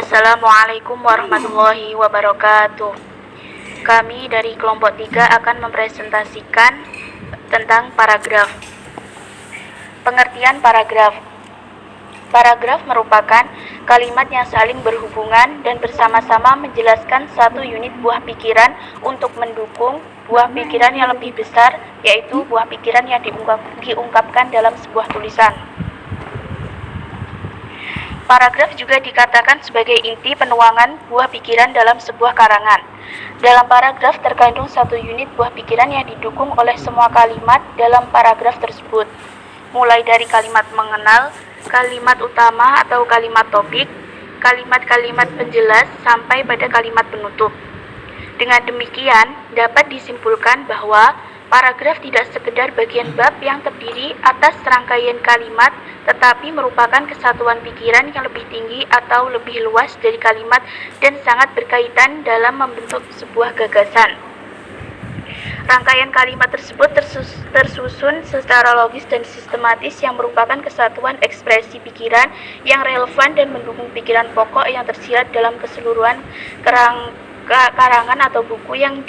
Assalamualaikum warahmatullahi wabarakatuh. Kami dari kelompok 3 akan mempresentasikan tentang paragraf. Pengertian paragraf. Paragraf merupakan kalimat yang saling berhubungan dan bersama-sama menjelaskan satu unit buah pikiran untuk mendukung buah pikiran yang lebih besar, yaitu buah pikiran yang diungkapkan dalam sebuah tulisan. Paragraf juga dikatakan sebagai inti penuangan buah pikiran dalam sebuah karangan. Dalam paragraf terkandung satu unit buah pikiran yang didukung oleh semua kalimat dalam paragraf tersebut, mulai dari kalimat mengenal, kalimat utama atau kalimat topik, kalimat-kalimat penjelas, sampai pada kalimat penutup. Dengan demikian, dapat disimpulkan bahwa paragraf tidak sekedar bagian bab yang terdiri atas serangkaian kalimat, tetapi merupakan kesatuan pikiran yang lebih tinggi atau lebih luas dari kalimat dan sangat berkaitan dalam membentuk sebuah gagasan. Rangkaian kalimat tersebut tersusun secara logis dan sistematis yang merupakan kesatuan ekspresi pikiran yang relevan dan mendukung pikiran pokok yang tersirat dalam keseluruhan karangan atau buku yang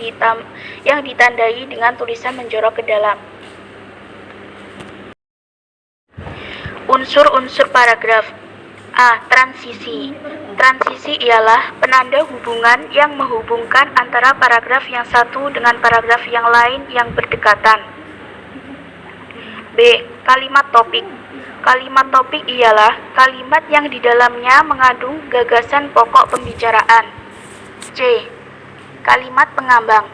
ditandai dengan tulisan menjorok ke dalam. Unsur-unsur paragraf. A. Transisi. Transisi ialah penanda hubungan yang menghubungkan antara paragraf yang satu dengan paragraf yang lain yang berdekatan. B. Kalimat topik. Kalimat topik ialah kalimat yang di dalamnya mengandung gagasan pokok pembicaraan. C. Kalimat pengambang.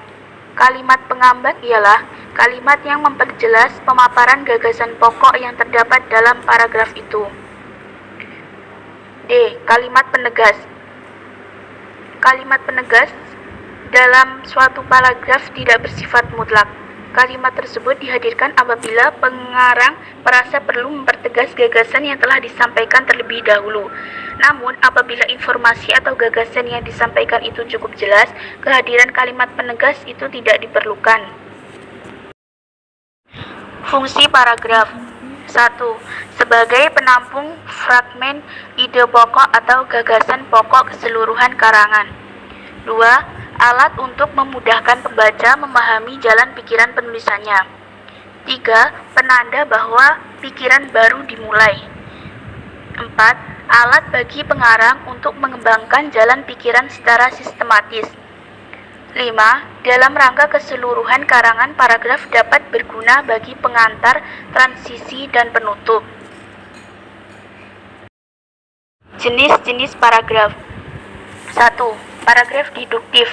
Kalimat pengambang ialah kalimat yang memperjelas pemaparan gagasan pokok yang terdapat dalam paragraf itu. D. Kalimat penegas. Kalimat penegas dalam suatu paragraf tidak bersifat mutlak. Kalimat tersebut dihadirkan apabila pengarang merasa perlu mempertegas gagasan yang telah disampaikan terlebih dahulu. Namun, apabila informasi atau gagasan yang disampaikan itu cukup jelas, kehadiran kalimat penegas itu tidak diperlukan. Fungsi paragraf. 1. Sebagai penampung fragmen ide pokok atau gagasan pokok keseluruhan karangan. 2. Alat untuk memudahkan pembaca memahami jalan pikiran penulisannya. 3. Penanda bahwa pikiran baru dimulai. 4. Alat bagi pengarang untuk mengembangkan jalan pikiran secara sistematis. 5. Dalam rangka keseluruhan karangan, paragraf dapat berguna bagi pengantar, transisi, dan penutup. Jenis-jenis paragraf. 1. Paragraf deduktif.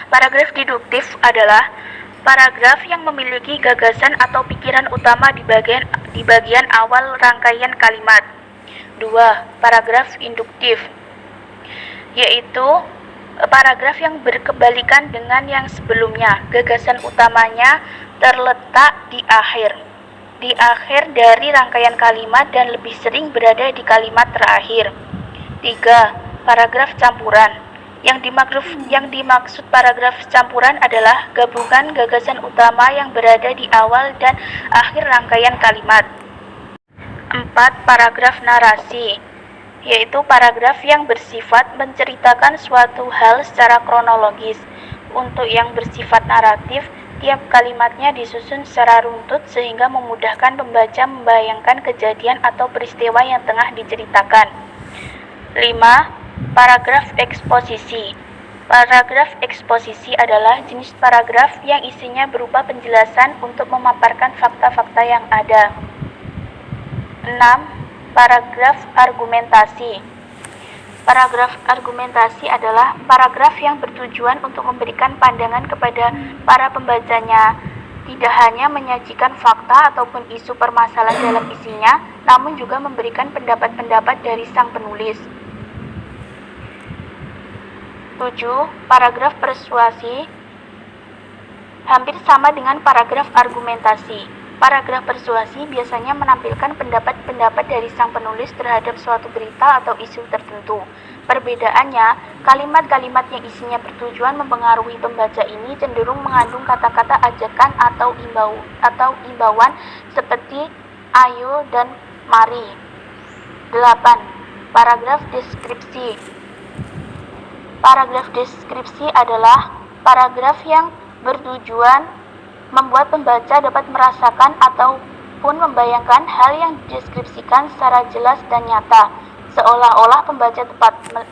Paragraf deduktif adalah paragraf yang memiliki gagasan atau pikiran utama di bagian awal rangkaian kalimat. 2. Paragraf induktif, yaitu paragraf yang berkebalikan dengan yang sebelumnya. Gagasan utamanya terletak di akhir dari rangkaian kalimat dan lebih sering berada di kalimat terakhir. 3. Paragraf campuran. Yang dimaksud paragraf campuran adalah gabungan gagasan utama yang berada di awal dan akhir rangkaian kalimat. 4. Paragraf narasi, yaitu paragraf yang bersifat menceritakan suatu hal secara kronologis. Untuk yang bersifat naratif, tiap kalimatnya disusun secara runtut sehingga memudahkan pembaca membayangkan kejadian atau peristiwa yang tengah diceritakan. 5. Paragraf eksposisi. Paragraf eksposisi adalah jenis paragraf yang isinya berupa penjelasan untuk memaparkan fakta-fakta yang ada. 6. Paragraf argumentasi. Paragraf argumentasi adalah paragraf yang bertujuan untuk memberikan pandangan kepada para pembacanya, tidak hanya menyajikan fakta ataupun isu permasalahan dalam isinya, namun juga memberikan pendapat-pendapat dari sang penulis. 7. Paragraf persuasi hampir sama dengan paragraf argumentasi. Paragraf persuasi biasanya menampilkan pendapat-pendapat dari sang penulis terhadap suatu berita atau isu tertentu. Perbedaannya, kalimat-kalimat yang isinya bertujuan mempengaruhi pembaca ini cenderung mengandung kata-kata ajakan atau imbauan seperti ayo dan mari. 8. Paragraf deskripsi. Paragraf deskripsi adalah paragraf yang bertujuan membuat pembaca dapat merasakan ataupun membayangkan hal yang dideskripsikan secara jelas dan nyata, seolah-olah pembaca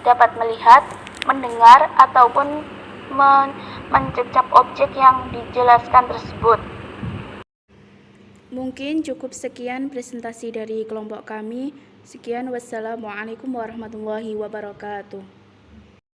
dapat melihat, mendengar, ataupun mencecap objek yang dijelaskan tersebut. Mungkin cukup sekian presentasi dari kelompok kami. Sekian, wassalamualaikum warahmatullahi wabarakatuh.